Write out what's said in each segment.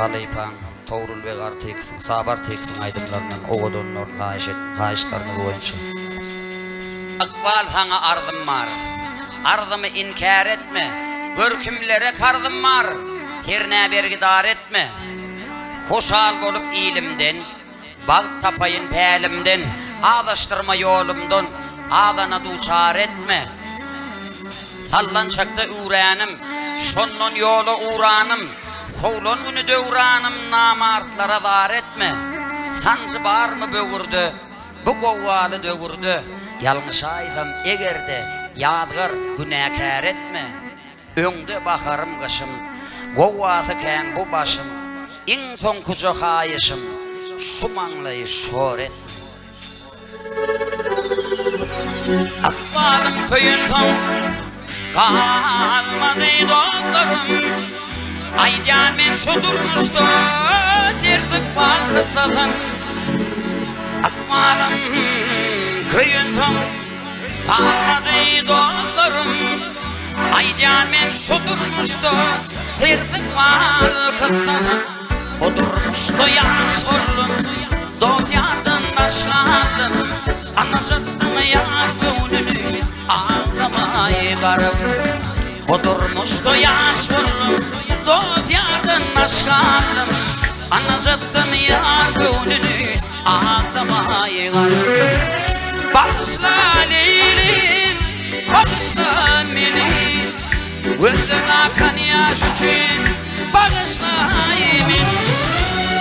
Halypam, Toğrulbek Artekov, Sabar Artekov'un aydımlarından oğudunların kayışlarını boyunca. Akbal sana arzım var, arzımı inkar etme, görkümlere kardım var, her ne bergidar etme. Hoşal olup ilimden, bağ tapayın pelimden, ağdaştırma yolumdan, ağdana duçar etme. Sallançakta uğranım, şonnon yolu uğranım, soğlon günü dövranım, namartlara dar etme. Sancı bar mı böğürdü, bu govvalı dövürdü, yalnız aysam egerde, yazgır günahkar etme. Öňde bakarım kışım, govvası ken bu başım, in son kucak ayışım, şu manlayı şor etme. Akbalım köyün son, kalmadı dostlarım, aycan men şu durmuştu, terzik bal kısadan. Akbalım köyün son, kalmadı dostlarım, aycan men şu durmuştu, terzik bal kısadan. O durmuştu yaş oğlum, dost yardım başladım, anlaşıldım yar gönlünü, ağlamayı garım. O durmuştu yaş oğlum, dost yardım başladım, anlaşıldım yar gönlünü, ağlamayı garım. Bağışla Leylim, bağışla beni, gözden akan yaş için bağışla yemin.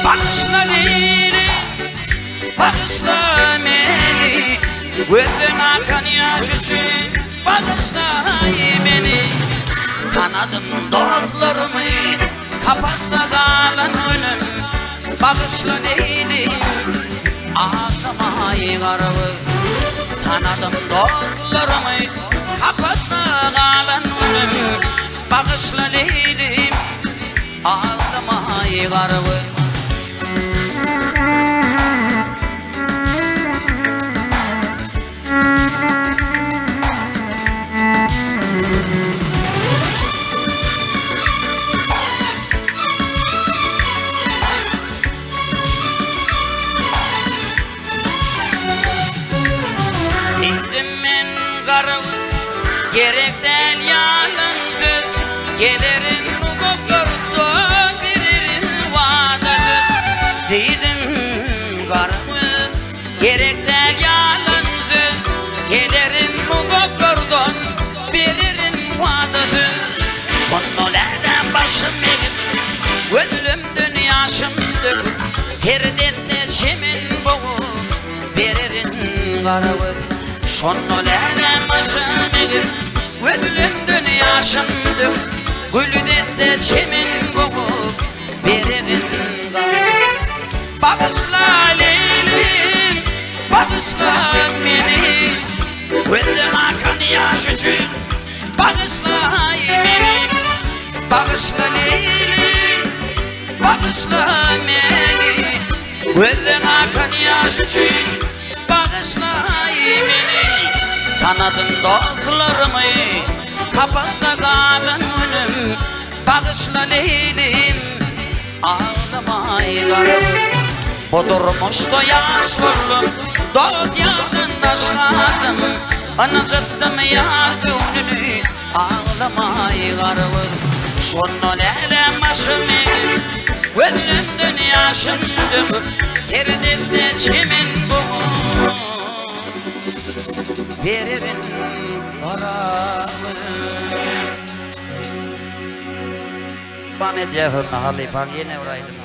Bağışla Leylim, bağışla beni, gözden akan yaş için bağışla beni. Kanadım dostlarımı kapattı kalan önüm, bağışla Leylim, ağlamayı garabı. Kanadım dostlarımı kapattı kalan önüm, bağışla Leylim, ağlamayı garabı. Gerek del yalnızdır, gelirim bu gördü, veririm vaadadır. Dedim karımı, gerek del yalnızdır, gelirim bu gördü, veririm vaadadır. Sonralardan başım eğip, ödülümdün yaşım döküp, terdetle çemin boğup, veririm karımı. Sonralardan başım eğip, ödülümdün yaşım döküp, gülüdette çemin boğup, veririm karımı. Bağışla Leylim, bağışla beni, gözden akan yaş için bağışla beni. Bağışla Leylim, bağışla beni, gözden akan yaş için bağışla beni. Kanadım dostlarımı kapattı kalan önüm, bağışla Leylim, ağlamayı garım. O durmuştu yaş oğlum, dost yardımdaşladım, anacıttım yar gönlünü, ağlamayı garım. Sonralardan başım eğip, ödülümdün yaşım döküp, terdetle çemin boğup, veririm kararı. Ahmet Cehur'na Halypam yine uğraydım.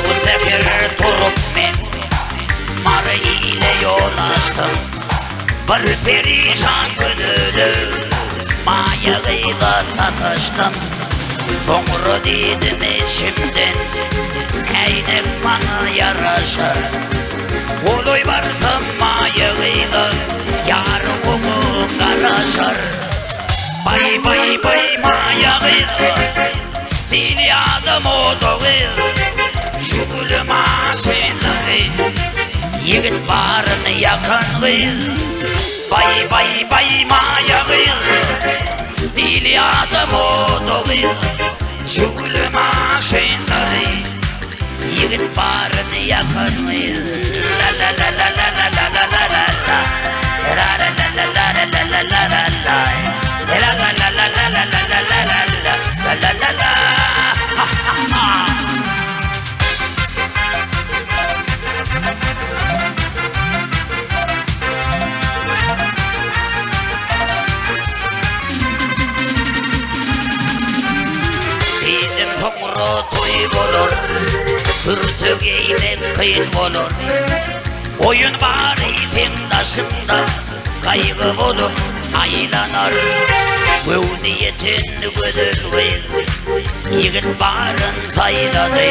Bir sefer durup men marı ile yol açtım, bir perişan gönüllü mayağıyla takıştım. Doğru dedim içimden, eynek bana yaraşır, oluy varsam mayağıyla yar kara. Bay bay bay mayağıyla stili adam odağı, jugul maşinları, yigit barını yakan kız, bay bay bay mayağı, stili adam odağı, jugul maşinları, yigit barını yakan kız, la la la la la la la la la la la, la la la la la la la la la la, la la la la la la la la la la, la la la. Bizim sonra toy olur, hırtı giymek kıyın olur. Oyun bari timdaşında kaygı bulup aylanar. Bu niyetin güdülür, yigit barın sayladı.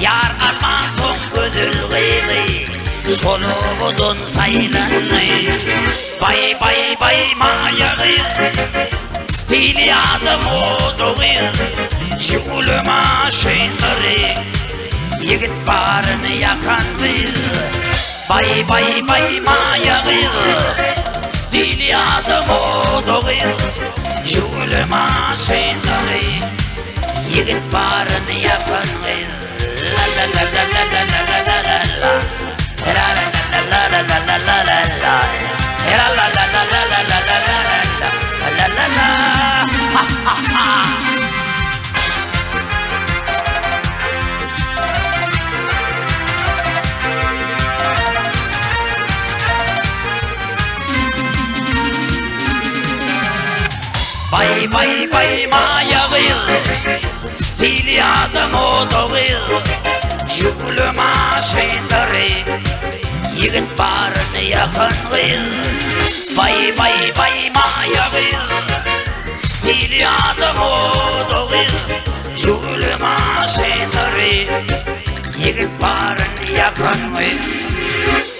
Yar arman son güdülür, solumuzun saylanır. Bay bay bay mayağı, stili adam odağı, jugul maşinları, yigit barını yakan bir. Bay bay bay mayağı, stili adam odağı, jugul maşinları, yigit barını yakan bir. La la la la la la la la la la, la la la la la la la la la, la la la la la la la la la, la la la. Ha ha ha. Bay bay bay mayağı, stili adam odağı, jugul maşinları, yigit barını yakan kız. Bay bay bay mayağı, stili adam odağı, jugul maşinları, yigit barını yakan kız.